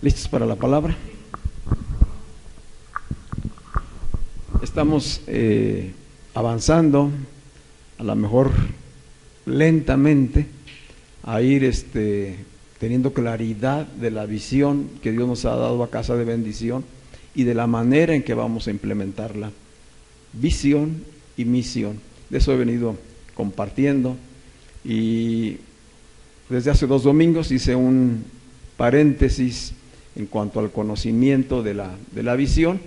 ¿Listos para la palabra? Estamos avanzando, a lo mejor lentamente, a ir teniendo claridad de la visión que Dios nos ha dado a Casa de Bendición y de la manera en que vamos a implementarla. Visión y misión. De eso he venido compartiendo, y desde hace 2 domingos hice un paréntesis en cuanto al conocimiento de la visión,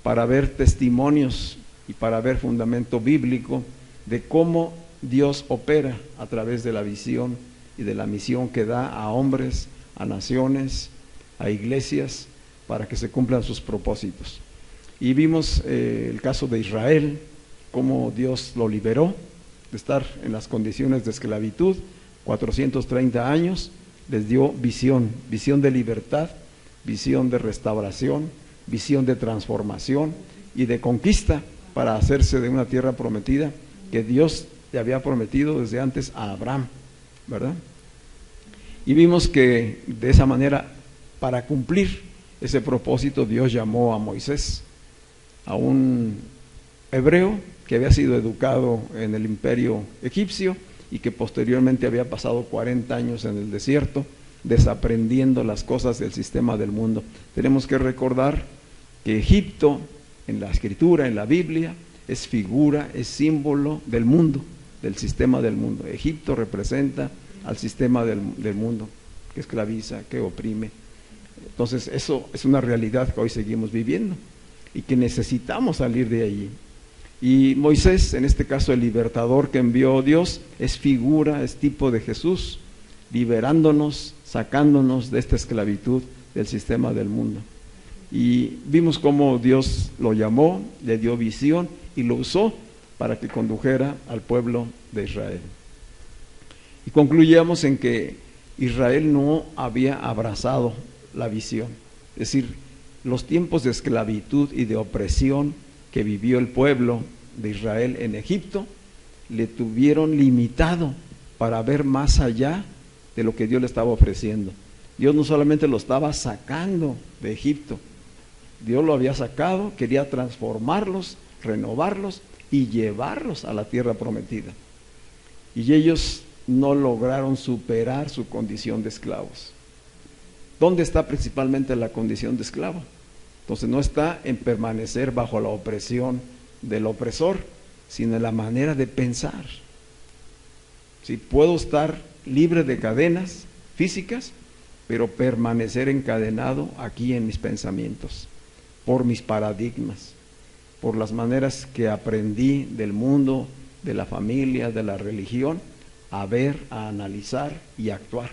para ver testimonios y para ver fundamento bíblico de cómo Dios opera a través de la visión y de la misión que da a hombres, a naciones, a iglesias, para que se cumplan sus propósitos. Y vimos el caso de Israel, cómo Dios lo liberó de estar en las condiciones de esclavitud, 430 años, les dio visión de libertad, visión de restauración, visión de transformación y de conquista para hacerse de una tierra prometida que Dios le había prometido desde antes a Abraham, ¿verdad? Y vimos que de esa manera, para cumplir ese propósito, Dios llamó a Moisés, a un hebreo que había sido educado en el imperio egipcio y que posteriormente había pasado 40 años en el desierto, desaprendiendo las cosas del sistema del mundo. Tenemos que recordar que Egipto, en la escritura, en la Biblia, es figura, es símbolo del mundo, del sistema del mundo. Egipto representa al sistema del mundo, que esclaviza, que oprime. Entonces eso es una realidad que hoy seguimos viviendo y que necesitamos salir de allí. Y Moisés, en este caso el libertador que envió Dios, es figura, es tipo de Jesús, liberándonos, sacándonos de esta esclavitud del sistema del mundo. Y vimos cómo Dios lo llamó, le dio visión y lo usó para que condujera al pueblo de Israel. Y concluyamos en que Israel no había abrazado la visión, es decir, los tiempos de esclavitud y de opresión que vivió el pueblo de Israel en Egipto le tuvieron limitado para ver más allá de lo que Dios le estaba ofreciendo. Dios no solamente lo estaba sacando de Egipto, Dios lo había sacado, quería transformarlos, renovarlos y llevarlos a la tierra prometida. Y ellos no lograron superar su condición de esclavos. ¿Dónde está principalmente la condición de esclavo? Entonces no está en permanecer bajo la opresión del opresor, sino en la manera de pensar. ¿Sí? Puedo estar libre de cadenas físicas, pero permanecer encadenado aquí en mis pensamientos, por mis paradigmas, por las maneras que aprendí del mundo, de la familia, de la religión, a ver, a analizar y a actuar.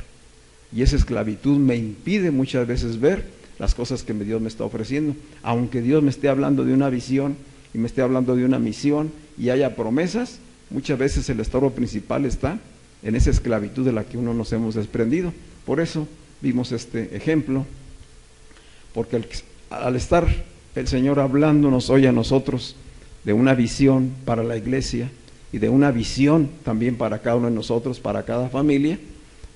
Y esa esclavitud me impide muchas veces ver las cosas que Dios me está ofreciendo, aunque Dios me esté hablando de una visión y me esté hablando de una misión y haya promesas. Muchas veces el estorbo principal está en esa esclavitud de la que uno nos hemos desprendido. Por eso vimos este ejemplo, porque al estar el Señor hablándonos hoy a nosotros de una visión para la iglesia y de una visión también para cada uno de nosotros, para cada familia,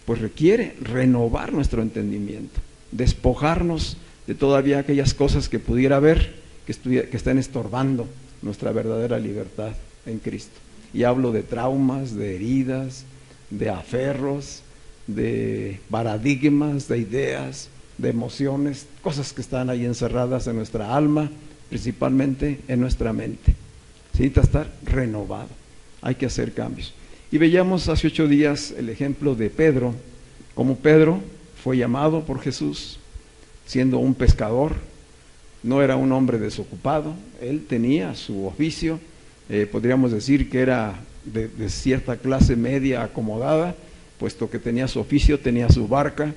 pues requiere renovar nuestro entendimiento, despojarnos de todavía aquellas cosas que pudiera haber que están estorbando nuestra verdadera libertad en Cristo. Y hablo de traumas, de heridas, de aferros, de paradigmas, de ideas, de emociones, cosas que están ahí encerradas en nuestra alma, principalmente en nuestra mente. Se necesita estar renovado, hay que hacer cambios. Y veíamos hace 8 días el ejemplo de Pedro, como Pedro fue llamado por Jesús, siendo un pescador, no era un hombre desocupado, él tenía su oficio, podríamos decir que era de cierta clase media acomodada, puesto que tenía su oficio, tenía su barca,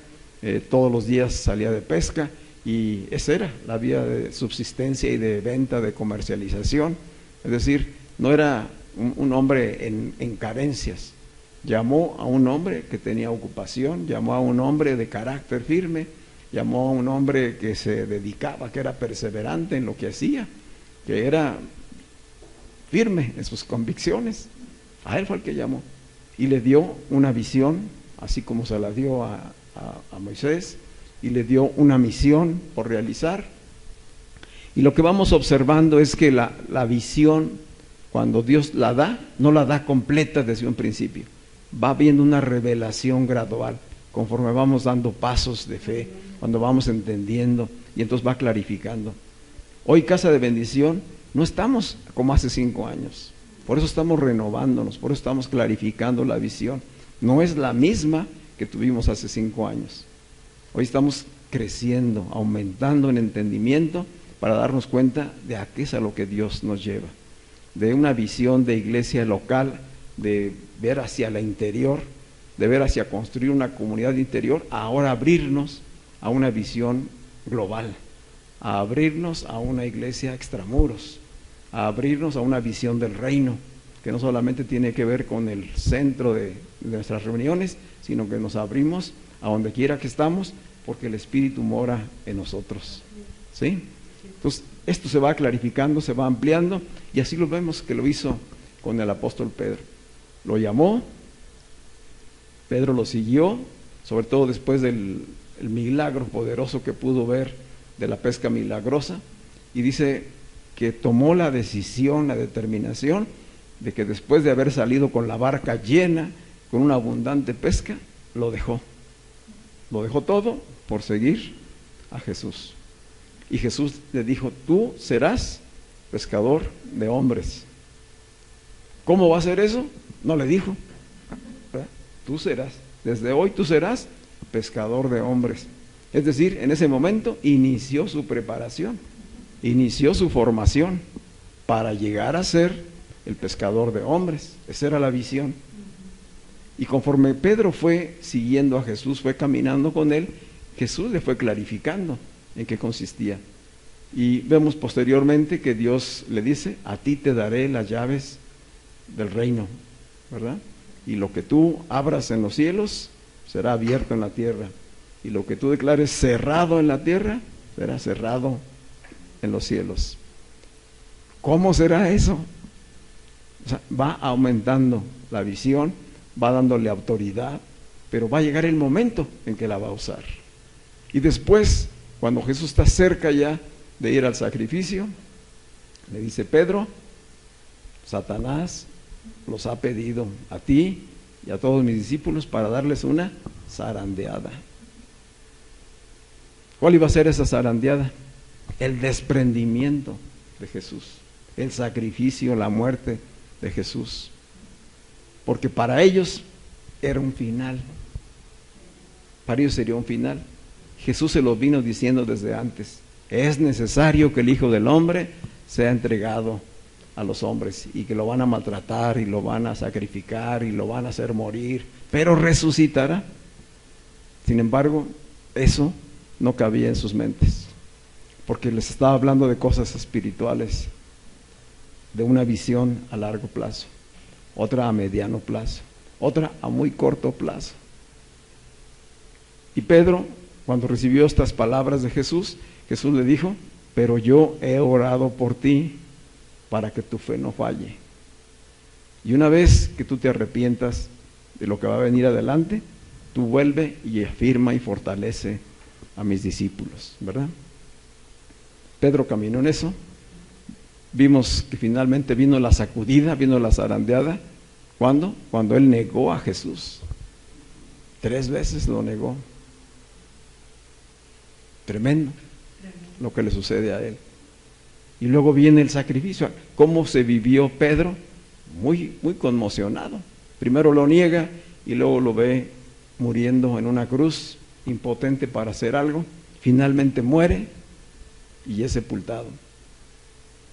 todos los días salía de pesca, y esa era la vía de subsistencia y de venta, de comercialización. Es decir, no era un hombre en carencias, Llamó a un hombre que tenía ocupación, llamó a un hombre de carácter firme, llamó a un hombre que se dedicaba, que era perseverante en lo que hacía, que era firme en sus convicciones. A él fue el que llamó y le dio una visión, así como se la dio a Moisés, y le dio una misión por realizar. Y lo que vamos observando es que la visión, cuando Dios la da, no la da completa desde un principio. Va habiendo una revelación gradual, conforme vamos dando pasos de fe, cuando vamos entendiendo, y entonces va clarificando. Hoy, Casa de Bendición, no estamos como hace 5 años. Por eso estamos renovándonos, por eso estamos clarificando la visión. No es la misma que tuvimos hace 5 años. Hoy estamos creciendo, aumentando en entendimiento para darnos cuenta de a qué es a lo que Dios nos lleva. De una visión de iglesia local, de ver hacia la interior, de ver hacia construir una comunidad interior, a ahora abrirnos a una visión global, a abrirnos a una iglesia extramuros, a abrirnos a una visión del reino, que no solamente tiene que ver con el centro de nuestras reuniones, sino que nos abrimos a donde quiera que estamos, porque el Espíritu mora en nosotros. ¿Sí? Entonces, esto se va clarificando, se va ampliando, y así lo vemos que lo hizo con el apóstol Pedro. Lo llamó, Pedro lo siguió, sobre todo después del milagro poderoso que pudo ver de la pesca milagrosa, y dice que tomó la decisión, la determinación, de que después de haber salido con la barca llena, con una abundante pesca, lo dejó todo por seguir a Jesús. Y Jesús le dijo: tú serás pescador de hombres. ¿Cómo va a ser eso? No le dijo. Tú serás, desde hoy tú serás pescador de hombres. Es decir, en ese momento inició su preparación, inició su formación para llegar a ser el pescador de hombres. Esa era la visión. Y conforme Pedro fue siguiendo a Jesús, fue caminando con él, Jesús le fue clarificando en qué consistía. Y vemos posteriormente que Dios le dice: a ti te daré las llaves del reino, ¿verdad? Y lo que tú abras en los cielos será abierto en la tierra, y lo que tú declares cerrado en la tierra será cerrado en los cielos. ¿Cómo será eso? O sea, va aumentando la visión, va dándole autoridad, pero va a llegar el momento en que la va a usar. Y después, cuando Jesús está cerca ya de ir al sacrificio, le dice: Pedro, Satanás los ha pedido a ti y a todos mis discípulos para darles una zarandeada. ¿Cuál iba a ser esa zarandeada? El desprendimiento de Jesús, el sacrificio, la muerte de Jesús. Porque para ellos era un final. Para ellos sería un final. Jesús se lo vino diciendo desde antes: es necesario que el Hijo del Hombre sea entregado a los hombres, y que lo van a maltratar, y lo van a sacrificar, y lo van a hacer morir, pero resucitará. Sin embargo, eso no cabía en sus mentes, porque les estaba hablando de cosas espirituales, de una visión a largo plazo, otra a mediano plazo, otra a muy corto plazo. Y Pedro, cuando recibió estas palabras de Jesús, Jesús le dijo: pero yo he orado por ti para que tu fe no falle. Y una vez que tú te arrepientas de lo que va a venir adelante, tú vuelve y afirma y fortalece a mis discípulos, ¿verdad? Pedro caminó en eso. Vimos que finalmente vino la sacudida, vino la zarandeada. ¿Cuándo? Cuando él negó a Jesús. 3 veces lo negó. Tremendo lo que le sucede a él. Y luego viene el sacrificio. ¿Cómo se vivió Pedro? Muy conmocionado. Primero lo niega y luego lo ve muriendo en una cruz, impotente para hacer algo. Finalmente muere y es sepultado.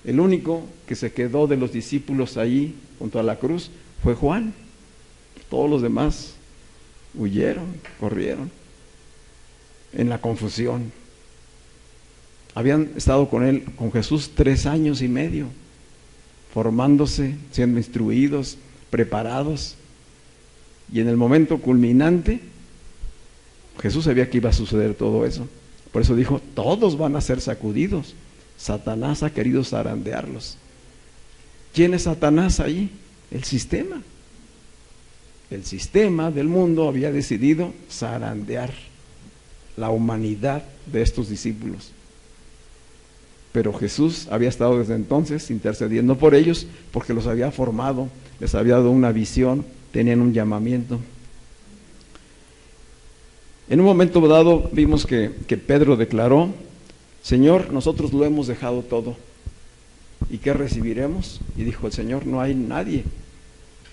El único que se quedó de los discípulos allí junto a la cruz fue Juan. Todos los demás huyeron, corrieron en la confusión. Habían estado con Jesús 3 años y medio, formándose, siendo instruidos, preparados. Y en el momento culminante, Jesús sabía que iba a suceder todo eso. Por eso dijo, todos van a ser sacudidos. Satanás ha querido zarandearlos. ¿Quién es Satanás ahí? El sistema. El sistema del mundo había decidido zarandear la humanidad de estos discípulos. Pero Jesús había estado desde entonces intercediendo por ellos porque los había formado, les había dado una visión, tenían un llamamiento. En un momento dado vimos que Pedro declaró, Señor, nosotros lo hemos dejado todo. ¿Y qué recibiremos? Y dijo el Señor, no hay nadie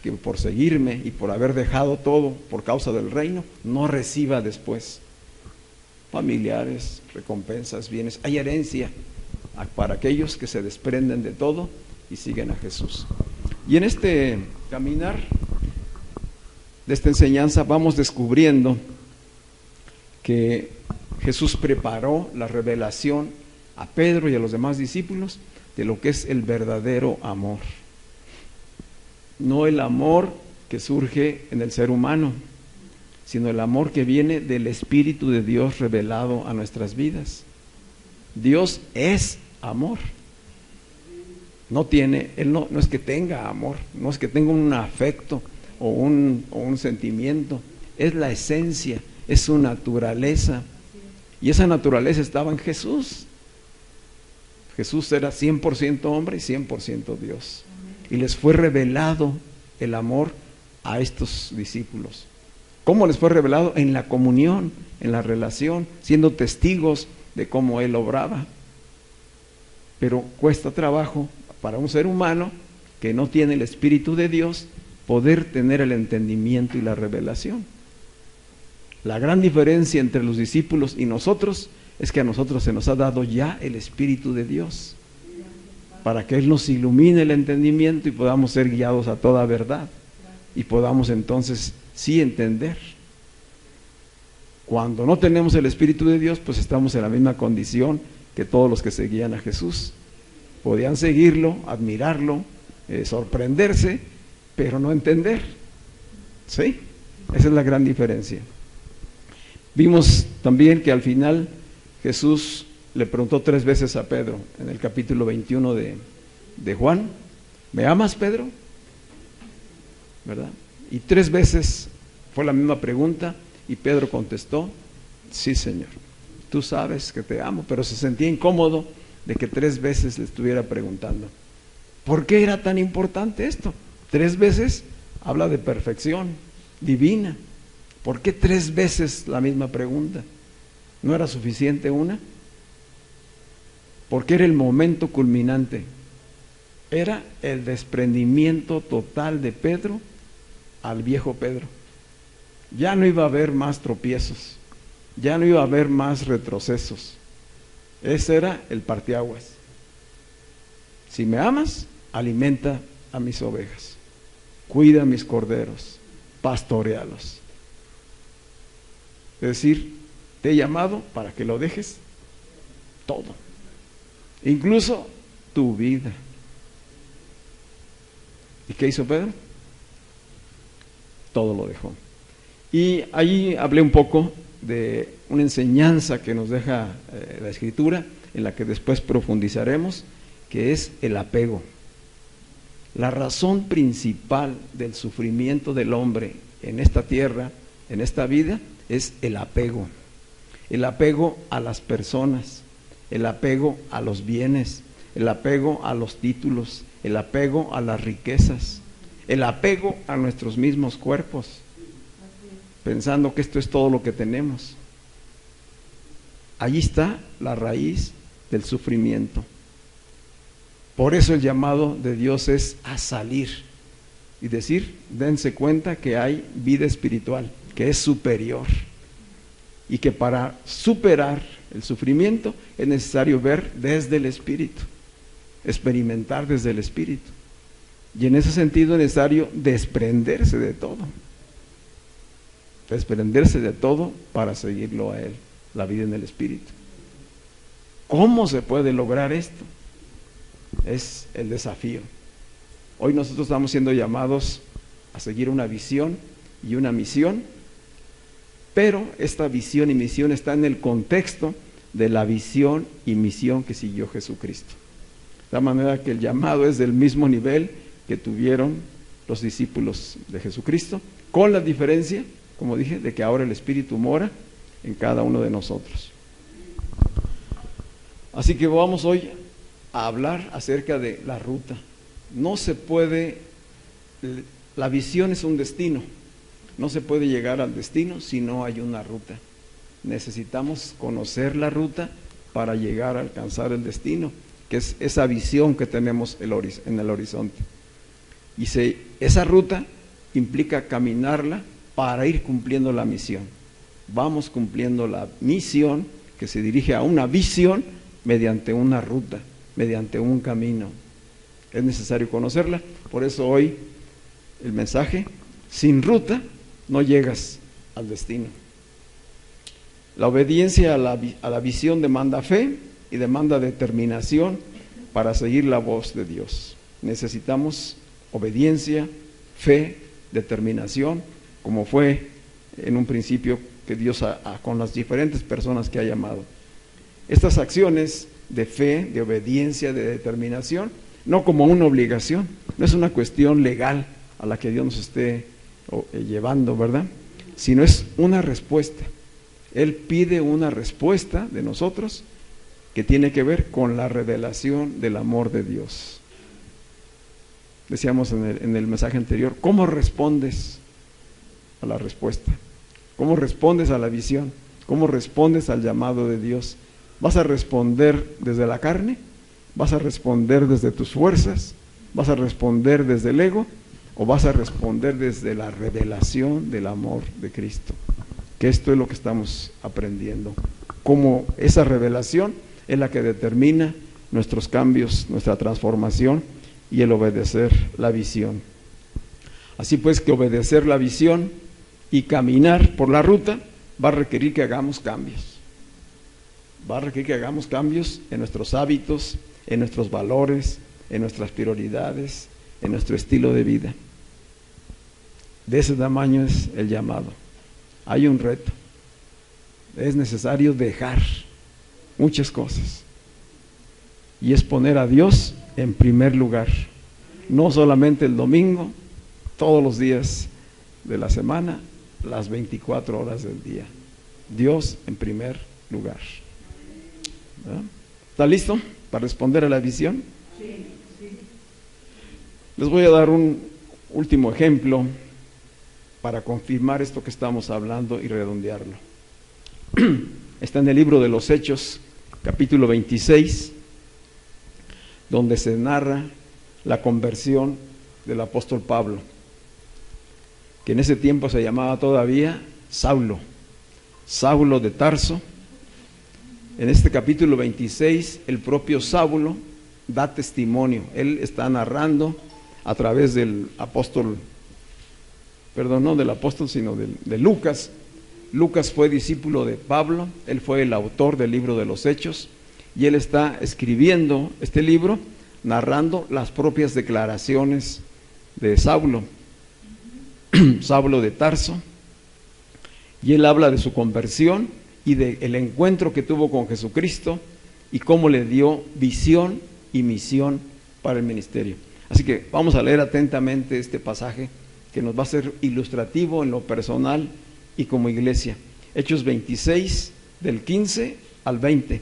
que por seguirme y por haber dejado todo por causa del reino, no reciba después familiares, recompensas, bienes. Hay herencia para aquellos que se desprenden de todo y siguen a Jesús. Y en este caminar de esta enseñanza vamos descubriendo que Jesús preparó la revelación a Pedro y a los demás discípulos de lo que es el verdadero amor. No el amor que surge en el ser humano, sino el amor que viene del Espíritu de Dios revelado a nuestras vidas. Dios es amor. Él no es que tenga amor, no es que tenga un afecto o un sentimiento, es la esencia, es su naturaleza. Y esa naturaleza estaba en Jesús. Jesús era 100% hombre y 100% Dios. Y les fue revelado el amor a estos discípulos. ¿Cómo les fue revelado? En la comunión, en la relación, siendo testigos de cómo Él obraba. Pero cuesta trabajo para un ser humano que no tiene el Espíritu de Dios poder tener el entendimiento y la revelación. La gran diferencia entre los discípulos y nosotros es que a nosotros se nos ha dado ya el Espíritu de Dios para que Él nos ilumine el entendimiento y podamos ser guiados a toda verdad y podamos entonces sí entender. Cuando no tenemos el Espíritu de Dios, pues estamos en la misma condición que todos los que seguían a Jesús. Podían seguirlo, admirarlo, sorprenderse, pero no entender. ¿Sí? Esa es la gran diferencia. Vimos también que al final Jesús le preguntó 3 veces a Pedro en el capítulo 21 de Juan, ¿me amas, Pedro? ¿Verdad? Y 3 veces fue la misma pregunta y Pedro contestó, sí, Señor, tú sabes que te amo, pero se sentía incómodo de que 3 veces le estuviera preguntando. ¿Por qué era tan importante esto? 3 veces habla de perfección divina. ¿Por qué 3 veces la misma pregunta? ¿No era suficiente una? Porque era el momento culminante. Era el desprendimiento total de Pedro al viejo Pedro. Ya no iba a haber más tropiezos, ya no iba a haber más retrocesos. Ese era el parteaguas. Si me amas, alimenta a mis ovejas, cuida a mis corderos, pastorealos. Es decir, te he llamado para que lo dejes todo, incluso tu vida. ¿Y qué hizo Pedro? Todo lo dejó. Y allí hablé un poco de una enseñanza que nos deja la Escritura, en la que después profundizaremos, que es el apego. La razón principal del sufrimiento del hombre en esta tierra, en esta vida, es el apego. El apego a las personas, el apego a los bienes, el apego a los títulos, el apego a las riquezas, el apego a nuestros mismos cuerpos, pensando que esto es todo lo que tenemos. Allí está la raíz del sufrimiento. Por eso el llamado de Dios es a salir y decir, dense cuenta que hay vida espiritual, que es superior, y que para superar el sufrimiento es necesario ver desde el Espíritu, experimentar desde el Espíritu. Y en ese sentido es necesario desprenderse de todo. Desprenderse de todo para seguirlo a Él, la vida en el Espíritu. ¿Cómo se puede lograr esto? Es el desafío. Hoy nosotros estamos siendo llamados a seguir una visión y una misión, pero esta visión y misión está en el contexto de la visión y misión que siguió Jesucristo. De tal manera que el llamado es del mismo nivel que tuvieron los discípulos de Jesucristo, con la diferencia, como dije, de que ahora el Espíritu mora en cada uno de nosotros. Así que vamos hoy a hablar acerca de la ruta. No se puede, la visión es un destino, no se puede llegar al destino si no hay una ruta. Necesitamos conocer la ruta para llegar a alcanzar el destino, que es esa visión que tenemos en el horizonte. Y esa ruta implica caminarla para ir cumpliendo la misión. Vamos cumpliendo la misión que se dirige a una visión mediante una ruta, mediante un camino. Es necesario conocerla, por eso hoy el mensaje: sin ruta no llegas al destino. La obediencia a la visión demanda fe y demanda determinación para seguir la voz de Dios. Necesitamos obediencia, fe, determinación, como fue en un principio que Dios con las diferentes personas que ha llamado. Estas acciones de fe, de obediencia, de determinación, no como una obligación, no es una cuestión legal a la que Dios nos esté llevando, ¿verdad? Sino es una respuesta. Él pide una respuesta de nosotros que tiene que ver con la revelación del amor de Dios. Decíamos en el mensaje anterior, ¿cómo respondes a la respuesta? ¿Cómo respondes a la visión? ¿Cómo respondes al llamado de Dios? ¿Vas a responder desde la carne? ¿Vas a responder desde tus fuerzas? ¿Vas a responder desde el ego? ¿O vas a responder desde la revelación del amor de Cristo? Que esto es lo que estamos aprendiendo. Cómo esa revelación es la que determina nuestros cambios, nuestra transformación y el obedecer la visión. Así pues, que obedecer la visión y caminar por la ruta va a requerir que hagamos cambios. Va a requerir que hagamos cambios en nuestros hábitos, en nuestros valores, en nuestras prioridades, en nuestro estilo de vida. De ese tamaño es el llamado. Hay un reto. Es necesario dejar muchas cosas. Y es poner a Dios en primer lugar. No solamente el domingo, todos los días de la semana, las 24 horas del día. Dios en primer lugar. ¿Verdad? ¿Está listo para responder a la visión? Sí. Les voy a dar un último ejemplo para confirmar esto que estamos hablando y redondearlo. Está en el libro de los Hechos, capítulo 26, donde se narra la conversión del apóstol Pablo, que en ese tiempo se llamaba todavía Saulo de Tarso. En este capítulo 26, el propio Saulo da testimonio. Él está narrando a través del apóstol, perdón, no del apóstol, sino de Lucas. Lucas fue discípulo de Pablo, él fue el autor del libro de los Hechos, y él está escribiendo este libro, narrando las propias declaraciones de Saulo de Tarso, y él habla de su conversión y del encuentro que tuvo con Jesucristo y cómo le dio visión y misión para el ministerio. Así que vamos a leer atentamente este pasaje que nos va a ser ilustrativo en lo personal y como iglesia. Hechos 26, del 15 al 20.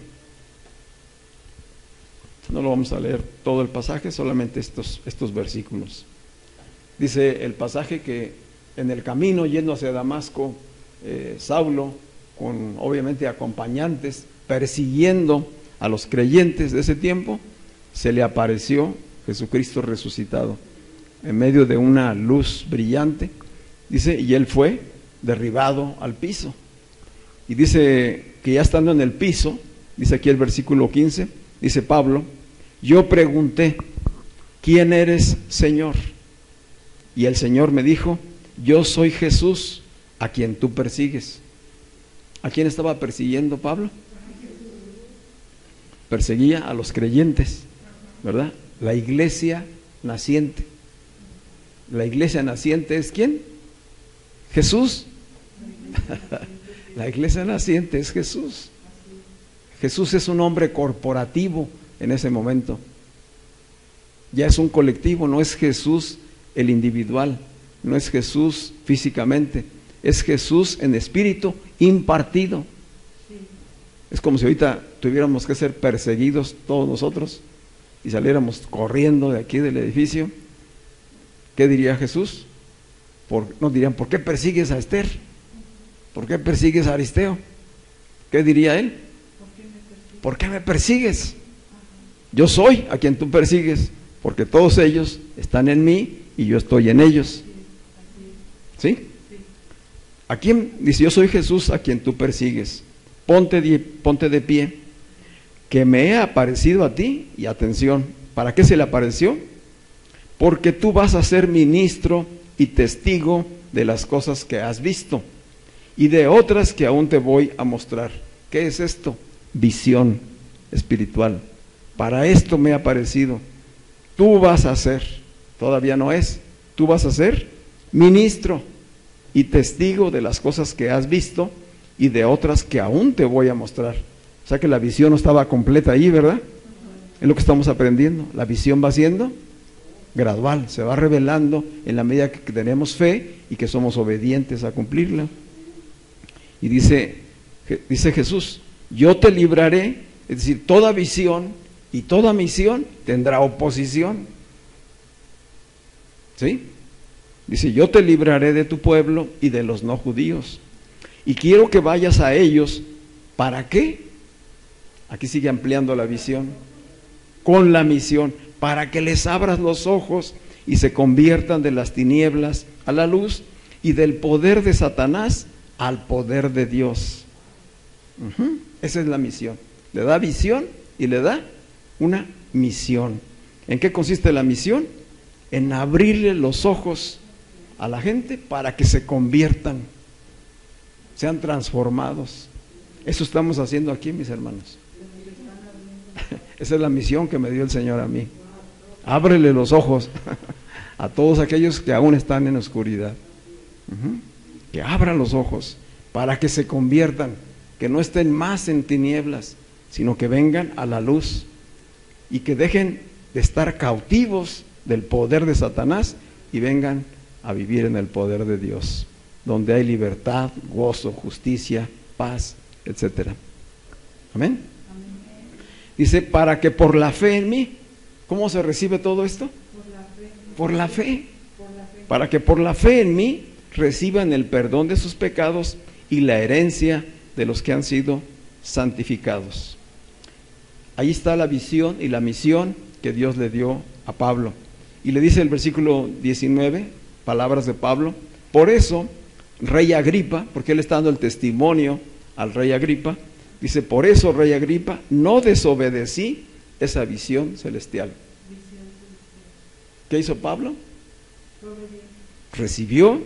No lo vamos a leer todo el pasaje, solamente estos versículos. Dice el pasaje que en el camino yendo hacia Damasco, Saulo, con obviamente acompañantes, persiguiendo a los creyentes de ese tiempo, se le apareció Jesucristo resucitado en medio de una luz brillante. Dice, y él fue derribado al piso. Y dice que ya estando en el piso, dice aquí el versículo 15, dice Pablo, yo pregunté, ¿quién eres, Señor? Y el Señor me dijo, yo soy Jesús, a quien tú persigues. ¿A quién estaba persiguiendo Pablo? Perseguía a los creyentes, ¿verdad? La iglesia naciente. La iglesia naciente es ¿quién? Jesús. La iglesia naciente es Jesús. Jesús es un hombre corporativo en ese momento. Ya es un colectivo, no es Jesús el individual, no es Jesús físicamente, es Jesús en espíritu impartido. Es como si ahorita tuviéramos que ser perseguidos todos nosotros y saliéramos corriendo de aquí del edificio. ¿Qué diría Jesús? Nos dirían, ¿por qué persigues a Esther? ¿Por qué persigues a Aristeo? ¿Qué diría él? ¿Por qué me persigues? Yo soy a quien tú persigues, porque todos ellos están en mí y yo estoy en ellos. ¿Sí? ¿A quién? Dice, yo soy Jesús a quien tú persigues. Ponte de pie, que me he aparecido a ti. Y atención, ¿para qué se le apareció? Porque tú vas a ser ministro y testigo de las cosas que has visto y de otras que aún te voy a mostrar. ¿Qué es esto? Visión espiritual. Para esto me he aparecido. Tú vas a ser, todavía no es, tú vas a ser ministro y testigo de las cosas que has visto y de otras que aún te voy a mostrar. O sea que la visión no estaba completa ahí, ¿verdad? Es lo que estamos aprendiendo. La visión va siendo gradual, se va revelando en la medida que tenemos fe y que somos obedientes a cumplirla. Y dice Jesús, yo te libraré, es decir, toda visión y toda misión tendrá oposición. ¿Sí? Dice, yo te libraré de tu pueblo y de los no judíos. Y quiero que vayas a ellos. ¿Para qué? Aquí sigue ampliando la visión. Con la misión, para que les abras los ojos y se conviertan de las tinieblas a la luz y del poder de Satanás al poder de Dios. Esa es la misión. Le da visión y le da una misión. ¿En qué consiste la misión? En abrirle los ojos a la gente para que se conviertan, sean transformados. Eso estamos haciendo aquí, mis hermanos. Esa es la misión que me dio el Señor a mí. Ábrele los ojos a todos aquellos que aún están en oscuridad. Que abran los ojos para que se conviertan, que no estén más en tinieblas, sino que vengan a la luz y que dejen de estar cautivos del poder de Satanás y vengan a vivir en el poder de Dios, donde hay libertad, gozo, justicia, paz, etcétera. Amén. Dice, para que por la fe en mí, ¿cómo se recibe todo esto? Por la fe. Para que por la fe en mí reciban el perdón de sus pecados y la herencia de los que han sido santificados. Ahí está la visión y la misión que Dios le dio a Pablo. Y le dice el versículo 19, palabras de Pablo, por eso, rey Agripa, porque él está dando el testimonio al rey Agripa, dice, por eso, rey Agripa, no desobedecí esa visión celestial. ¿Qué hizo Pablo? Recibió,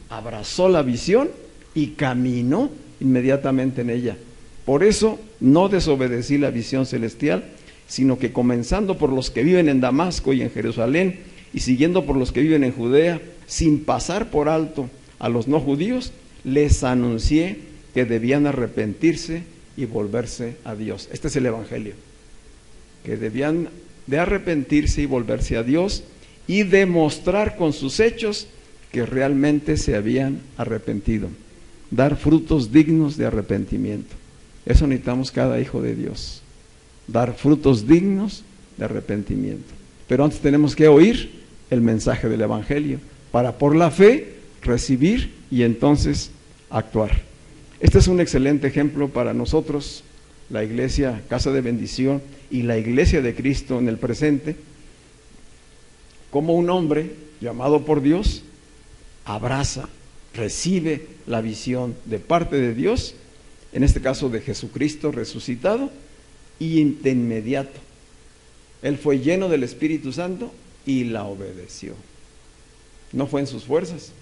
abrazó la visión y caminó inmediatamente en ella. Por eso no desobedecí la visión celestial, sino que comenzando por los que viven en Damasco y en Jerusalén, y siguiendo por los que viven en Judea, sin pasar por alto a los no judíos, les anuncié que debían arrepentirse y volverse a Dios. Este es el Evangelio, que debían de arrepentirse y volverse a Dios y demostrar con sus hechos que realmente se habían arrepentido, dar frutos dignos de arrepentimiento. Eso necesitamos cada hijo de Dios, dar frutos dignos de arrepentimiento. Pero antes tenemos que oír el mensaje del Evangelio para por la fe recibir y entonces actuar. Este es un excelente ejemplo para nosotros, la iglesia Casa de Bendición y la iglesia de Cristo en el presente, como un hombre llamado por Dios abraza, recibe la visión de parte de Dios, en este caso de Jesucristo resucitado, y de inmediato él fue lleno del Espíritu Santo y la obedeció. No fue en sus fuerzas.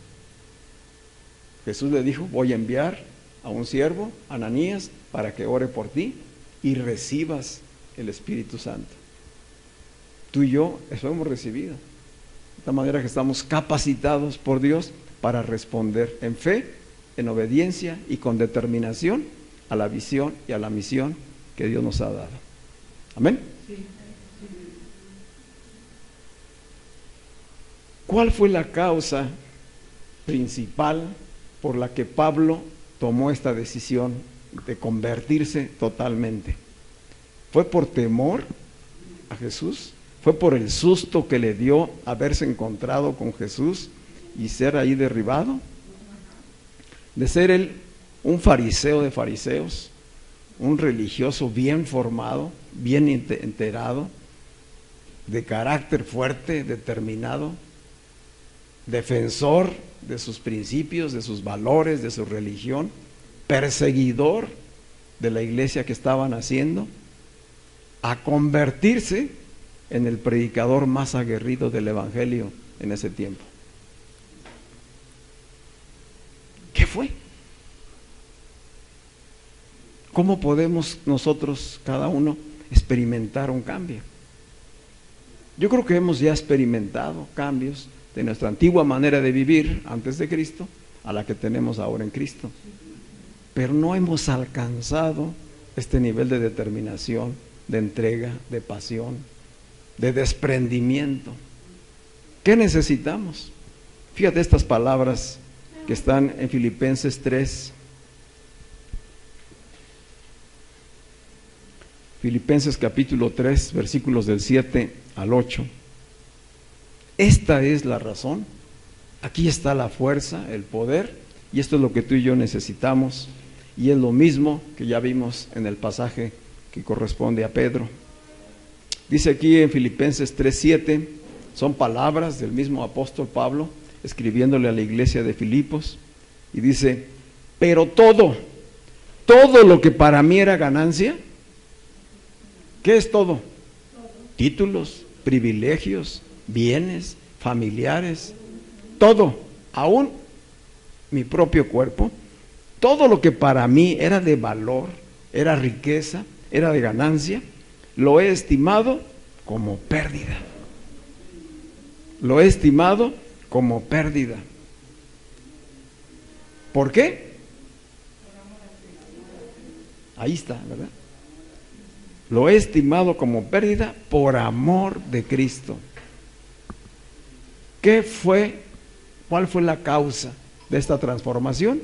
Jesús le dijo, voy a enviar a un siervo, Ananías, para que ore por ti y recibas el Espíritu Santo. Tú y yo eso hemos recibido. De tal manera que estamos capacitados por Dios para responder en fe, en obediencia y con determinación a la visión y a la misión que Dios nos ha dado. Amén. ¿Cuál fue la causa principal por la que Pablo tomó esta decisión de convertirse totalmente? ¿Fue por temor a Jesús? ¿Fue por el susto que le dio haberse encontrado con Jesús y ser ahí derribado? De ser él un fariseo de fariseos, un religioso bien formado, bien enterado, de carácter fuerte, determinado, defensor de sus principios, de sus valores, de su religión, perseguidor de la iglesia que estaban haciendo, a convertirse en el predicador más aguerrido del evangelio en ese tiempo. ¿Qué fue? ¿Cómo podemos nosotros, cada uno, experimentar un cambio? Yo creo que hemos ya experimentado cambios de nuestra antigua manera de vivir antes de Cristo a la que tenemos ahora en Cristo, pero no hemos alcanzado este nivel de determinación, de entrega, de pasión, de desprendimiento. ¿Qué necesitamos? Fíjate estas palabras que están en Filipenses 3. Filipenses capítulo 3, versículos del 7 al 8. Esta es la razón. Aquí está la fuerza, el poder, y esto es lo que tú y yo necesitamos, y es lo mismo que ya vimos en el pasaje que corresponde a Pedro. Dice aquí en Filipenses 3:7, son palabras del mismo apóstol Pablo escribiéndole a la iglesia de Filipos, y dice: pero todo lo que para mí era ganancia. ¿Qué es todo? Títulos, privilegios, bienes, familiares, todo, aún mi propio cuerpo, todo lo que para mí era de valor, era riqueza, era de ganancia, lo he estimado como pérdida. Lo he estimado como pérdida. ¿Por qué? Ahí está, ¿verdad? Lo he estimado como pérdida por amor de Cristo. ¿Qué fue? ¿Cuál fue la causa de esta transformación?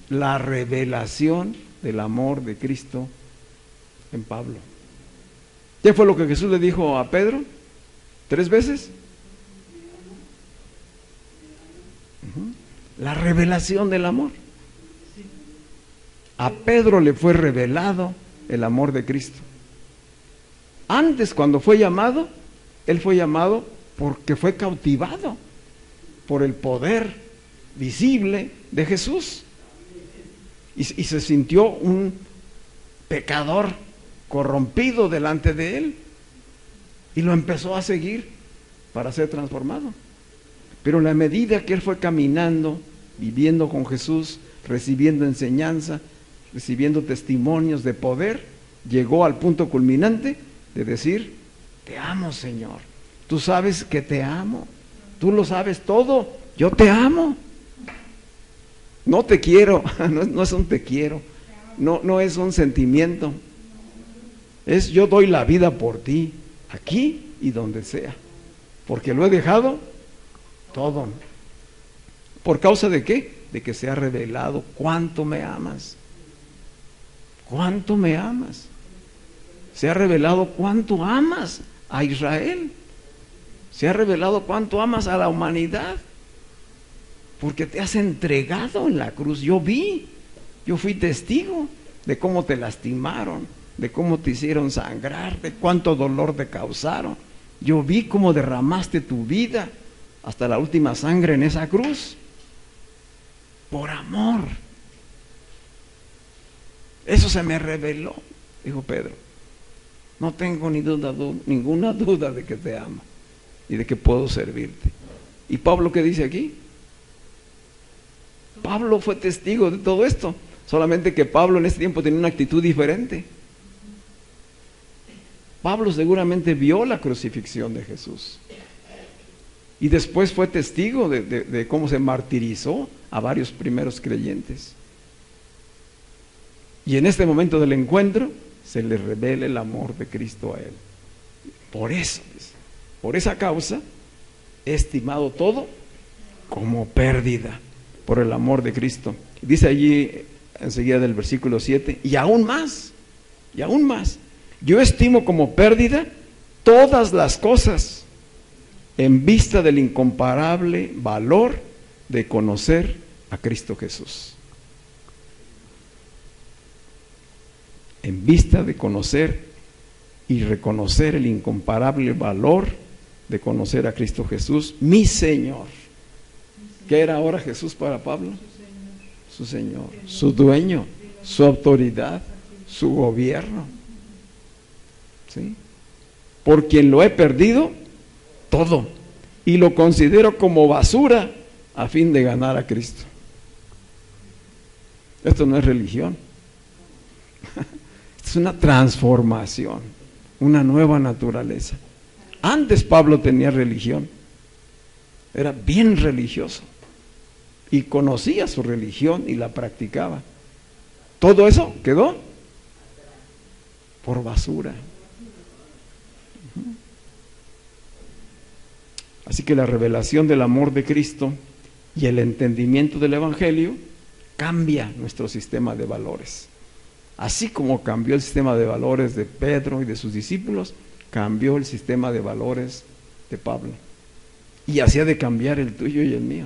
La revelación del amor de Cristo en Pablo. ¿Qué fue lo que Jesús le dijo a Pedro? 3 veces. La revelación del amor. A Pedro le fue revelado el amor de Cristo. Antes, cuando fue llamado, él fue llamado porque fue cautivado por el poder visible de Jesús y se sintió un pecador corrompido delante de él y lo empezó a seguir para ser transformado. Pero en la medida que él fue caminando, viviendo con Jesús, recibiendo enseñanza, recibiendo testimonios de poder, llegó al punto culminante de decir: te amo, Señor, tú sabes que te amo, tú lo sabes todo, yo te amo. No te quiero, no es un te quiero, no es un sentimiento, es yo doy la vida por ti, aquí y donde sea, porque lo he dejado todo. ¿Por causa de qué? De que se ha revelado cuánto me amas. ¿Cuánto me amas? Se ha revelado cuánto amas a Israel. Se ha revelado cuánto amas a la humanidad. Porque te has entregado en la cruz. Yo fui testigo de cómo te lastimaron, de cómo te hicieron sangrar, de cuánto dolor te causaron. Yo vi cómo derramaste tu vida hasta la última sangre en esa cruz. Por amor. Eso se me reveló, dijo Pedro. No tengo ninguna duda de que te amo y de que puedo servirte. ¿Y Pablo qué dice aquí? Pablo fue testigo de todo esto, solamente que Pablo en ese tiempo tenía una actitud diferente. Pablo seguramente vio la crucifixión de Jesús. Y después fue testigo de cómo se martirizó a varios primeros creyentes. Y en este momento del encuentro se le revela el amor de Cristo a él. Por eso, por esa causa, he estimado todo como pérdida por el amor de Cristo. Dice allí enseguida del versículo 7, y aún más, yo estimo como pérdida todas las cosas en vista del incomparable valor de conocer a Cristo Jesús. En vista de conocer y reconocer el incomparable valor de conocer a Cristo Jesús, mi Señor. ¿Qué era ahora Jesús para Pablo? Su Señor, su dueño, su autoridad, su gobierno. ¿Sí? Por quien lo he perdido todo y lo considero como basura a fin de ganar a Cristo. Esto no es religión. Es una transformación, una nueva naturaleza. Antes Pablo tenía religión, era bien religioso y conocía su religión y la practicaba. Todo eso quedó por basura. Así que la revelación del amor de Cristo y el entendimiento del Evangelio cambia nuestro sistema de valores. Así como cambió el sistema de valores de Pedro y de sus discípulos, cambió el sistema de valores de Pablo. Y así ha de cambiar el tuyo y el mío.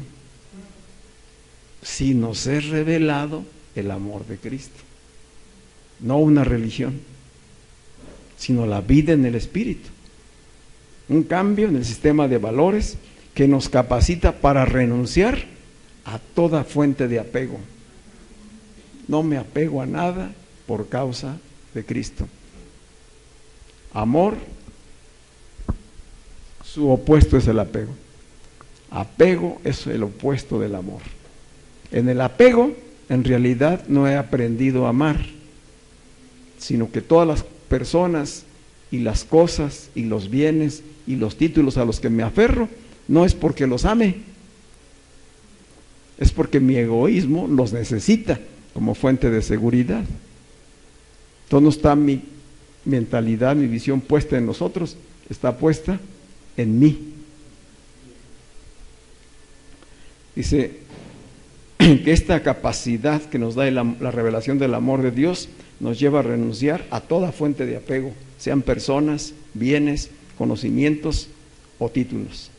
Si nos es revelado el amor de Cristo. No una religión, sino la vida en el Espíritu. Un cambio en el sistema de valores que nos capacita para renunciar a toda fuente de apego. No me apego a nada por causa de Cristo. Amor, su opuesto es el apego. Apego es el opuesto del amor. En el apego, en realidad, no he aprendido a amar, sino que todas las personas y las cosas y los bienes y los títulos a los que me aferro, no es porque los ame, es porque mi egoísmo los necesita como fuente de seguridad. Entonces no está mi mentalidad, mi visión puesta en nosotros, está puesta en mí. Dice que esta capacidad que nos da la revelación del amor de Dios nos lleva a renunciar a toda fuente de apego, sean personas, bienes, conocimientos o títulos.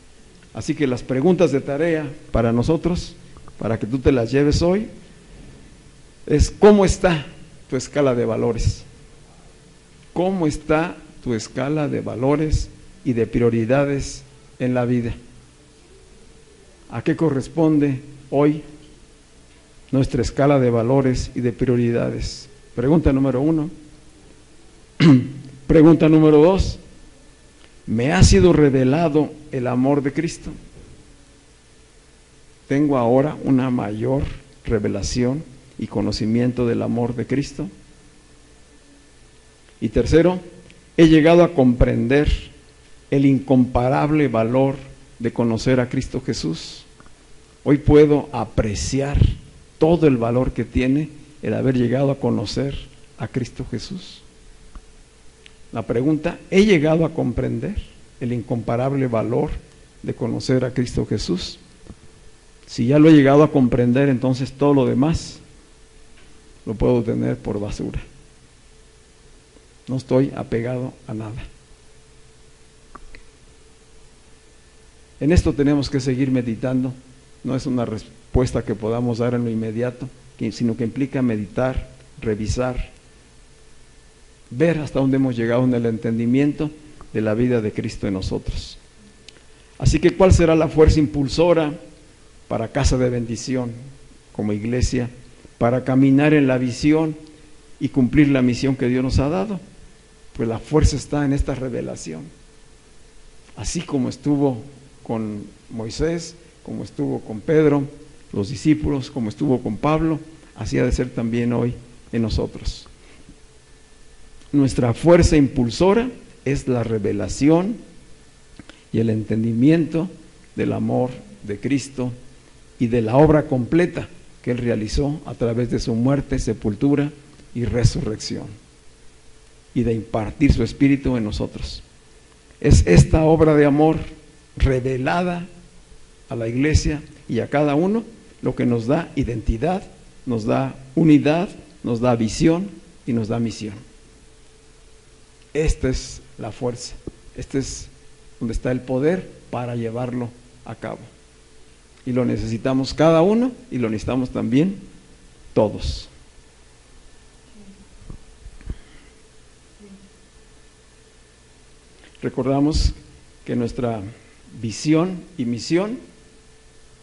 Así que las preguntas de tarea para nosotros, para que tú te las lleves hoy, es: ¿cómo está tu escala de valores? ¿Cómo está tu escala de valores y de prioridades en la vida? ¿A qué corresponde hoy nuestra escala de valores y de prioridades? Pregunta número 1. Pregunta número 2. ¿Me ha sido revelado el amor de Cristo? ¿Tengo ahora una mayor revelación y conocimiento del amor de Cristo? Y tercero, ¿he llegado a comprender el incomparable valor de conocer a Cristo Jesús? Hoy puedo apreciar todo el valor que tiene el haber llegado a conocer a Cristo Jesús. La pregunta: ¿he llegado a comprender el incomparable valor de conocer a Cristo Jesús? Si ya lo he llegado a comprender, entonces todo lo demás lo puedo tener por basura. No estoy apegado a nada. En esto tenemos que seguir meditando. No es una respuesta que podamos dar en lo inmediato, sino que implica meditar, revisar, ver hasta dónde hemos llegado en el entendimiento de la vida de Cristo en nosotros. Así que, ¿cuál será la fuerza impulsora para Casa de Bendición como iglesia, para caminar en la visión y cumplir la misión que Dios nos ha dado? Pues la fuerza está en esta revelación. Así como estuvo con Moisés, como estuvo con Pedro, los discípulos, como estuvo con Pablo, así ha de ser también hoy en nosotros. Nuestra fuerza impulsora es la revelación y el entendimiento del amor de Cristo y de la obra completa que Él realizó a través de su muerte, sepultura y resurrección, y de impartir su Espíritu en nosotros. Es esta obra de amor revelada a la iglesia y a cada uno lo que nos da identidad, nos da unidad, nos da visión y nos da misión. Esta es la fuerza, este es donde está el poder para llevarlo a cabo. Y lo necesitamos cada uno y lo necesitamos también todos. Recordamos que nuestra visión y misión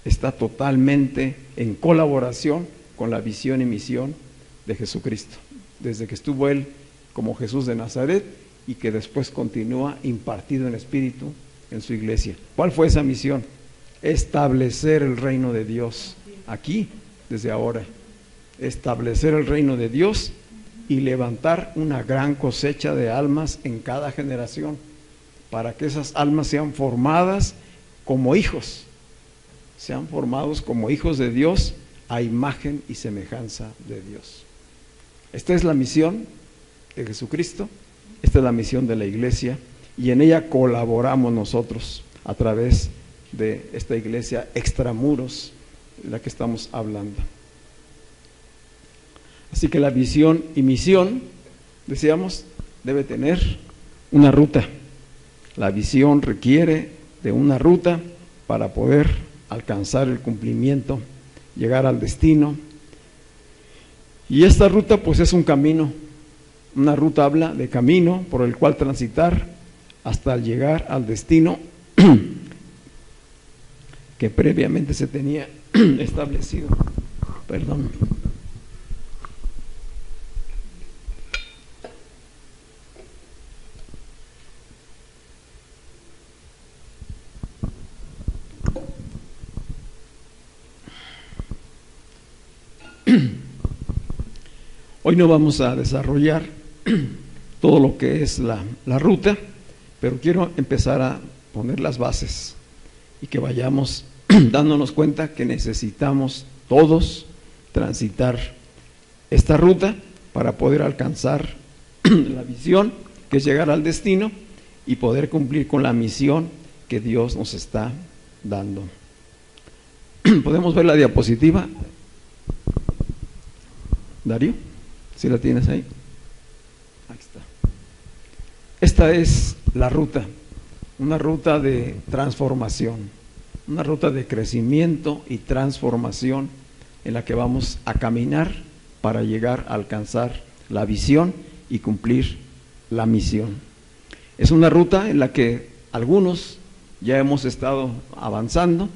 está totalmente en colaboración con la visión y misión de Jesucristo, desde que estuvo Él como Jesús de Nazaret y que después continúa impartido en espíritu en su iglesia. ¿Cuál fue esa misión? Establecer el reino de Dios aquí, desde ahora. Establecer el reino de Dios y levantar una gran cosecha de almas en cada generación, para que esas almas sean formadas como hijos, sean formados como hijos de Dios a imagen y semejanza de Dios. Esta es la misión de Jesucristo, esta es la misión de la iglesia, y en ella colaboramos nosotros a través de esta iglesia extramuros de la que estamos hablando. Así que la visión y misión, decíamos, debe tener una ruta. La visión requiere de una ruta para poder alcanzar el cumplimiento, llegar al destino. Y esta ruta pues es un camino. Una ruta habla de camino por el cual transitar hasta llegar al destino que previamente se tenía establecido. Perdón. Hoy no vamos a desarrollar todo lo que es la ruta, pero quiero empezar a poner las bases y que vayamos dándonos cuenta que necesitamos todos transitar esta ruta para poder alcanzar la visión, que es llegar al destino y poder cumplir con la misión que Dios nos está dando. ¿Podemos ver la diapositiva, Darío? ¿Sí la tienes ahí? Ahí está. Esta es la ruta, una ruta de transformación, una ruta de crecimiento y transformación en la que vamos a caminar para llegar a alcanzar la visión y cumplir la misión. Es una ruta en la que algunos ya hemos estado avanzando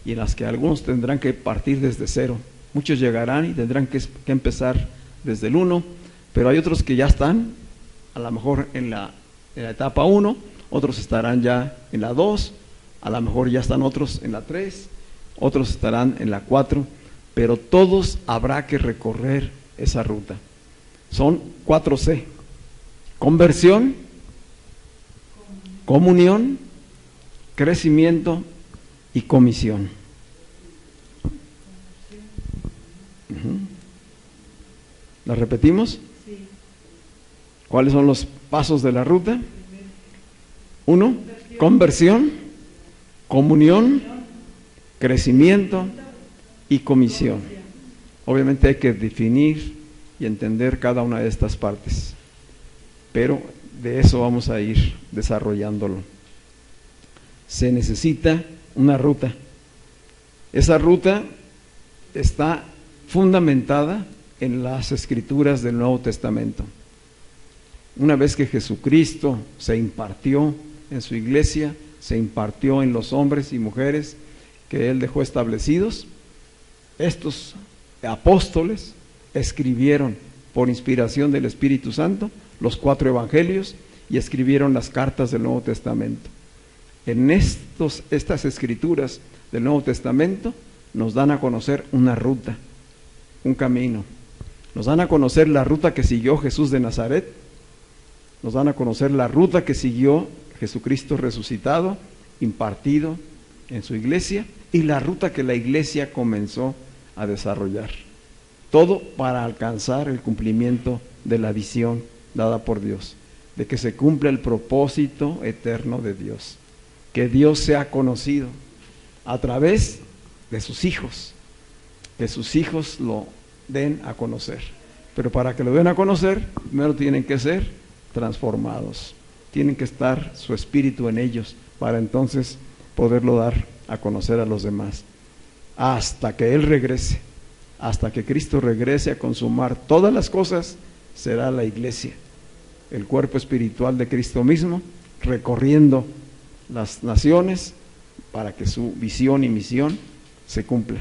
y en las que algunos tendrán que partir desde cero. Muchos llegarán y tendrán que empezar desde el 1, pero hay otros que ya están a lo mejor en la etapa 1, otros estarán ya en la 2, a lo mejor ya están otros en la 3, otros estarán en la 4, pero todos habrá que recorrer esa ruta. Son 4C: conversión, comunión, crecimiento y comisión. ¿La repetimos? Sí. ¿Cuáles son los pasos de la ruta? 1, conversión, comunión, crecimiento y comisión. Obviamente hay que definir y entender cada una de estas partes, pero de eso vamos a ir desarrollándolo. Se necesita una ruta. Esa ruta está fundamentada en las escrituras del Nuevo Testamento. Una vez que Jesucristo se impartió en su iglesia, se impartió en los hombres y mujeres que Él dejó establecidos, estos apóstoles escribieron por inspiración del Espíritu Santo los 4 evangelios y escribieron las cartas del Nuevo Testamento. En estas escrituras del Nuevo Testamento nos dan a conocer una ruta, un camino. Nos dan a conocer la ruta que siguió Jesús de Nazaret, nos dan a conocer la ruta que siguió Jesucristo resucitado, impartido en su iglesia y la ruta que la iglesia comenzó a desarrollar. Todo para alcanzar el cumplimiento de la visión dada por Dios, de que se cumpla el propósito eterno de Dios, que Dios sea conocido a través de sus hijos, que sus hijos lo den a conocer. Pero para que lo den a conocer, primero tienen que ser transformados, tienen que estar su espíritu en ellos, para entonces poderlo dar a conocer a los demás, hasta que Él regrese, hasta que Cristo regrese a consumar todas las cosas. Será la iglesia, el cuerpo espiritual de Cristo mismo, recorriendo las naciones para que su visión y misión se cumpla.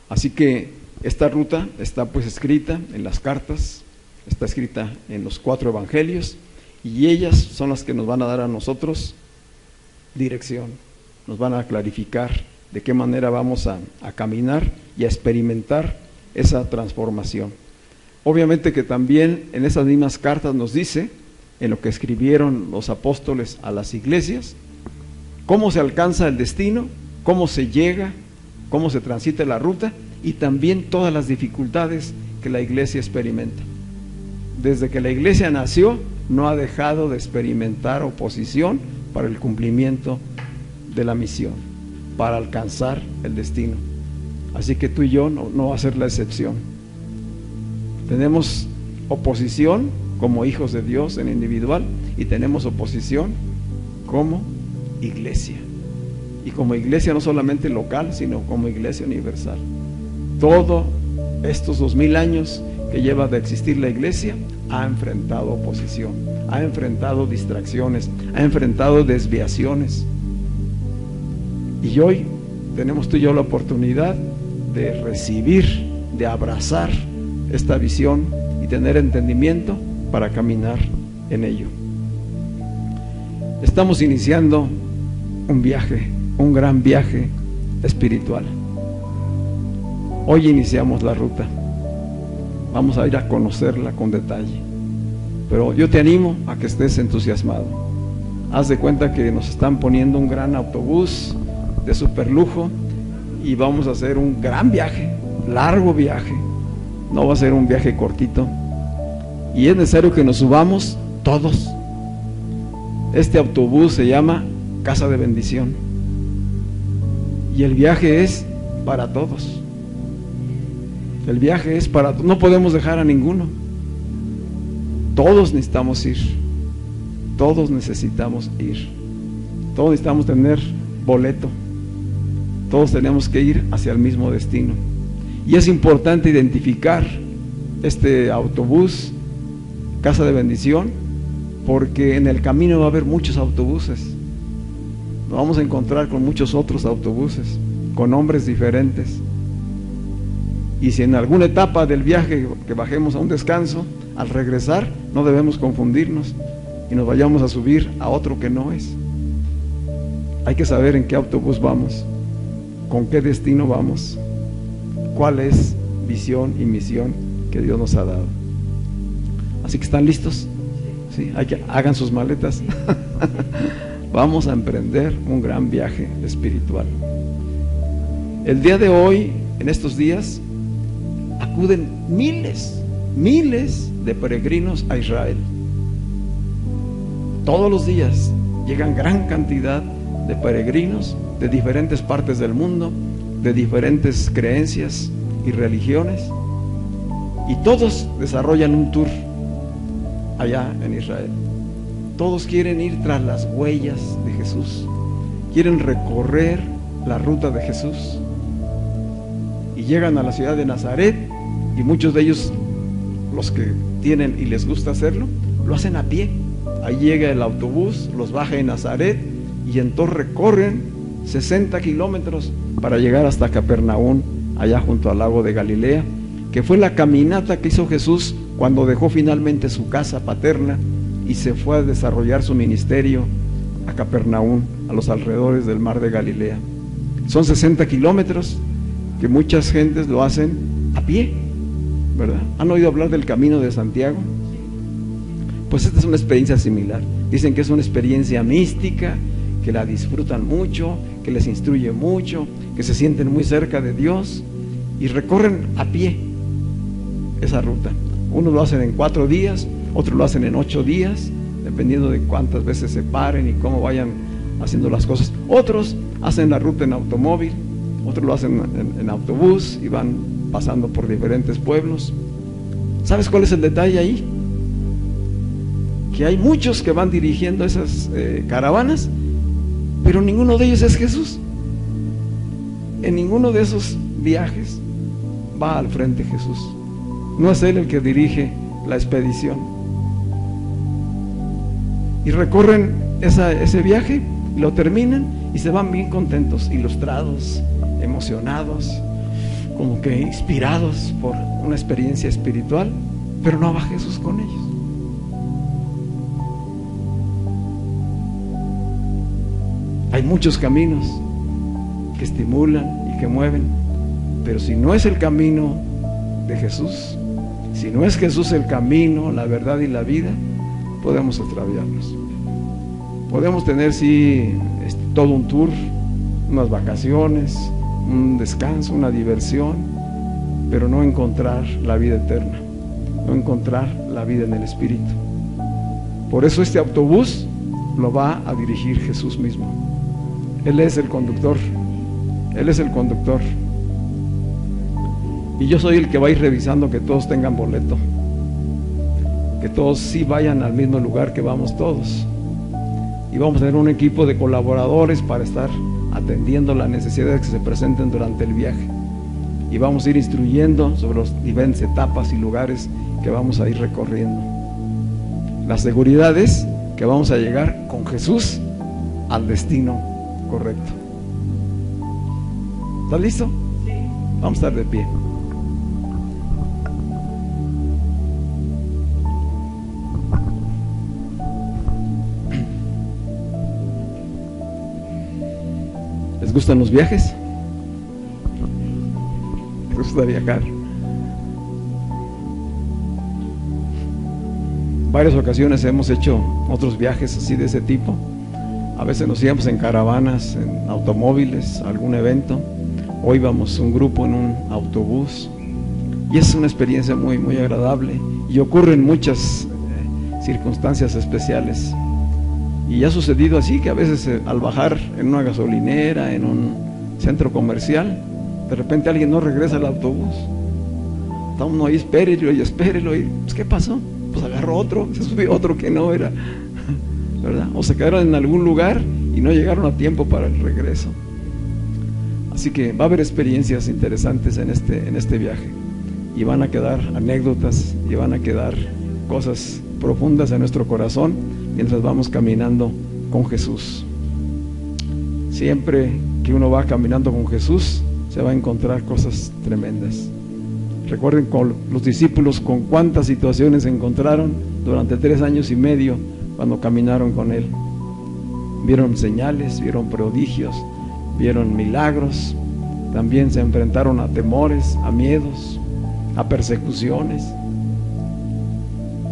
Así que esta ruta está pues escrita en las cartas, está escrita en los 4 evangelios, y ellas son las que nos van a dar a nosotros dirección, nos van a clarificar de qué manera vamos a caminar y a experimentar esa transformación. Obviamente que también en esas mismas cartas nos dice, en lo que escribieron los apóstoles a las iglesias, cómo se alcanza el destino, cómo se llega, cómo se transita la ruta, y también todas las dificultades que la iglesia experimenta. Desde que la iglesia nació, no ha dejado de experimentar oposición para el cumplimiento de la misión, para alcanzar el destino. Así que tú y yo no va a ser la excepción. Tenemos oposición como hijos de Dios en individual, y tenemos oposición como iglesia. Y como iglesia no solamente local, sino como iglesia universal. Todos estos 2000 años que lleva de existir la iglesia, ha enfrentado oposición, ha enfrentado distracciones, ha enfrentado desviaciones. Y hoy tenemos tú y yo la oportunidad de recibir, de abrazar esta visión y tener entendimiento para caminar en ello. Estamos iniciando un viaje, un gran viaje espiritual. Hoy iniciamos la ruta. Vamos a ir a conocerla con detalle. Pero yo te animo a que estés entusiasmado. Haz de cuenta que nos están poniendo un gran autobús de superlujo y vamos a hacer un gran viaje, largo viaje. No va a ser un viaje cortito. Y es necesario que nos subamos todos. Este autobús se llama Casa de Bendición. Y el viaje es para todos. El viaje es para todos. No podemos dejar a ninguno. Todos necesitamos ir. Todos necesitamos ir. Todos necesitamos tener boleto. Todos tenemos que ir hacia el mismo destino. Y es importante identificar este autobús, Casa de Bendición, porque en el camino va a haber muchos autobuses. Nos vamos a encontrar con muchos otros autobuses, con nombres diferentes. Y si en alguna etapa del viaje que bajemos a un descanso, al regresar no debemos confundirnos y nos vayamos a subir a otro que no es. Hay que saber en qué autobús vamos, con qué destino vamos, cuál es visión y misión que Dios nos ha dado. Así que ¿están listos? Sí, hagan sus maletas. Vamos a emprender un gran viaje espiritual. El día de hoy, en estos días, acuden miles de peregrinos a Israel. Todos los días llegan gran cantidad de peregrinos de diferentes partes del mundo, de diferentes creencias y religiones, y todos desarrollan un tour allá en Israel. Todos quieren ir tras las huellas de Jesús, quieren recorrer la ruta de Jesús, y llegan a la ciudad de Nazaret, y muchos de ellos, los que tienen y les gusta hacerlo, lo hacen a pie. Ahí llega el autobús, los baja en Nazaret, y entonces recorren 60 kilómetros para llegar hasta Capernaum, allá junto al lago de Galilea, que fue la caminata que hizo Jesús cuando dejó finalmente su casa paterna y se fue a desarrollar su ministerio a Capernaum, a los alrededores del mar de Galilea. Son 60 kilómetros que muchas gentes lo hacen a pie, ¿verdad? ¿Han oído hablar del Camino de Santiago? Pues esta es una experiencia similar. Dicen que es una experiencia mística, que la disfrutan mucho, que les instruye mucho, que se sienten muy cerca de Dios y recorren a pie esa ruta. Unos lo hacen en 4 días, otros lo hacen en 8 días, dependiendo de cuántas veces se paren y cómo vayan haciendo las cosas. Otros hacen la ruta en automóvil, otros lo hacen en autobús y van pasando por diferentes pueblos. ¿Sabes cuál es el detalle ahí? Que hay muchos que van dirigiendo esas caravanas, pero ninguno de ellos es Jesús. En ninguno de esos viajes va al frente Jesús. No es Él el que dirige la expedición. Y recorren ese viaje, lo terminan y se van bien contentos, ilustrados, emocionados, como que inspirados por una experiencia espiritual, pero no va Jesús con ellos. Hay muchos caminos que estimulan y que mueven, pero si no es el camino de Jesús, si no es Jesús el camino, la verdad y la vida, podemos extraviarnos. Podemos tener, sí, todo un tour, unas vacaciones, un descanso, una diversión, pero no encontrar la vida eterna, no encontrar la vida en el Espíritu. Por eso este autobús lo va a dirigir Jesús mismo. Él es el conductor, Él es el conductor. Y yo soy el que va a ir revisando que todos tengan boleto, que todos sí vayan al mismo lugar que vamos todos. Y vamos a tener un equipo de colaboradores para estar atendiendo las necesidades que se presenten durante el viaje. Y vamos a ir instruyendo sobre las diferentes etapas y lugares que vamos a ir recorriendo. La seguridad es que vamos a llegar con Jesús al destino correcto. ¿Estás listo? Sí. Vamos a estar de pie. ¿Les gustan los viajes? ¿Les gusta viajar? Varias ocasiones hemos hecho otros viajes así de ese tipo. A veces nos íbamos en caravanas, en automóviles, a algún evento. Hoy vamos un grupo en un autobús. Y es una experiencia muy, muy agradable. Y ocurren muchas circunstancias especiales. Y ha sucedido así que a veces al bajar en una gasolinera, en un centro comercial, de repente alguien no regresa al autobús. Está uno ahí, espérelo y espérelo. Y, pues, ¿qué pasó? Pues agarró otro, se subió otro que no era, ¿verdad? O se quedaron en algún lugar y no llegaron a tiempo para el regreso. Así que va a haber experiencias interesantes en este viaje. Y van a quedar anécdotas y van a quedar cosas profundas en nuestro corazón mientras vamos caminando con Jesús. Siempre que uno va caminando con Jesús, se va a encontrar cosas tremendas. Recuerden con los discípulos con cuántas situaciones se encontraron durante 3 años y medio cuando caminaron con Él. Vieron señales, vieron prodigios, vieron milagros, también se enfrentaron a temores, a miedos, a persecuciones.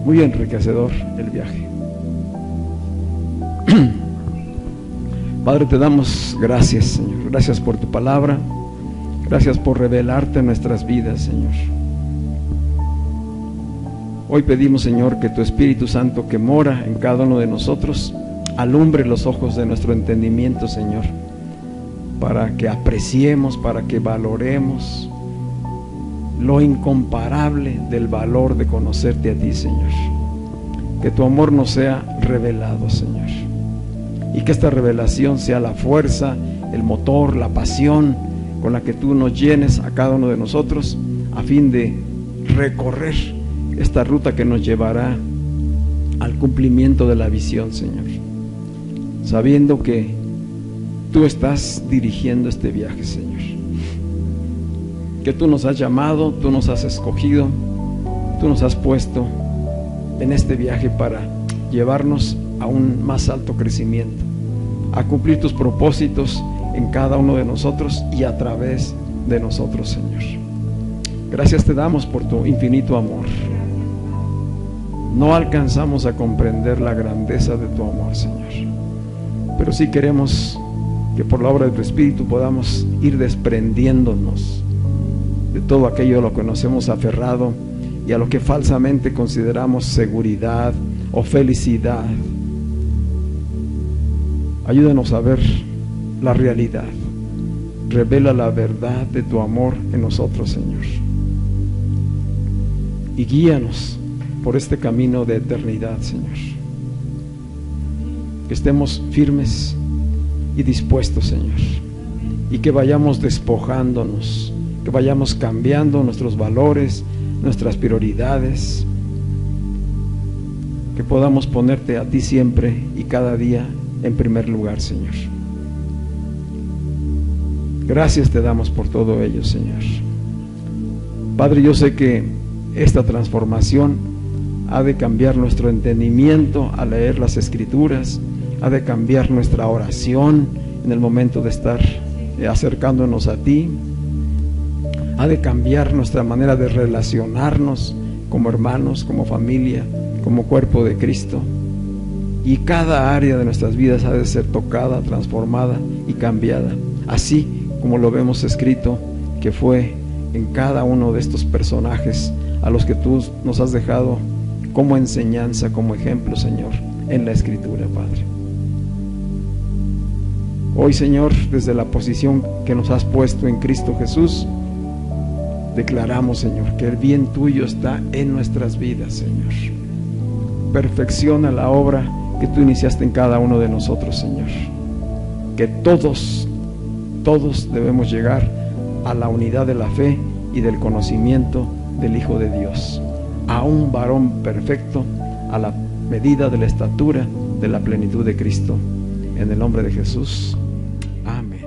Muy enriquecedor el viaje. Padre, te damos gracias, Señor. Gracias por tu palabra. Gracias por revelarte en nuestras vidas, Señor. Hoy pedimos, Señor, que tu Espíritu Santo que mora en cada uno de nosotros alumbre los ojos de nuestro entendimiento, Señor, para que apreciemos, para que valoremos lo incomparable del valor de conocerte a ti, Señor. Que tu amor nos sea revelado, Señor, y que esta revelación sea la fuerza, el motor, la pasión con la que tú nos llenes a cada uno de nosotros a fin de recorrer esta ruta que nos llevará al cumplimiento de la visión, Señor, sabiendo que tú estás dirigiendo este viaje, Señor, que tú nos has llamado, tú nos has escogido, tú nos has puesto en este viaje para llevarnos a un más alto crecimiento, a cumplir tus propósitos en cada uno de nosotros y a través de nosotros, Señor. Gracias te damos por tu infinito amor. No alcanzamos a comprender la grandeza de tu amor, Señor, pero sí queremos que por la obra de tu Espíritu podamos ir desprendiéndonos de todo aquello a lo que nos hemos aferrado y a lo que falsamente consideramos seguridad o felicidad. Ayúdanos a ver la realidad. Revela la verdad de tu amor en nosotros, Señor. Y guíanos por este camino de eternidad, Señor. Que estemos firmes y dispuestos, Señor. Y que vayamos despojándonos, que vayamos cambiando nuestros valores, nuestras prioridades. Que podamos ponerte a ti siempre y cada día en primer lugar, Señor. Gracias te damos por todo ello, Señor. Padre, yo sé que esta transformación ha de cambiar nuestro entendimiento al leer las Escrituras, ha de cambiar nuestra oración en el momento de estar acercándonos a ti, ha de cambiar nuestra manera de relacionarnos como hermanos, como familia, como cuerpo de Cristo. Y cada área de nuestras vidas ha de ser tocada, transformada y cambiada, así como lo vemos escrito que fue en cada uno de estos personajes a los que tú nos has dejado como enseñanza, como ejemplo, Señor, en la Escritura, Padre. Hoy, Señor, desde la posición que nos has puesto en Cristo Jesús, declaramos, Señor, que el bien tuyo está en nuestras vidas, Señor. Perfecciona la obra que tú iniciaste en cada uno de nosotros, Señor. Que todos debemos llegar a la unidad de la fe y del conocimiento del Hijo de Dios, a un varón perfecto, a la medida de la estatura de la plenitud de Cristo. En el nombre de Jesús. Amén.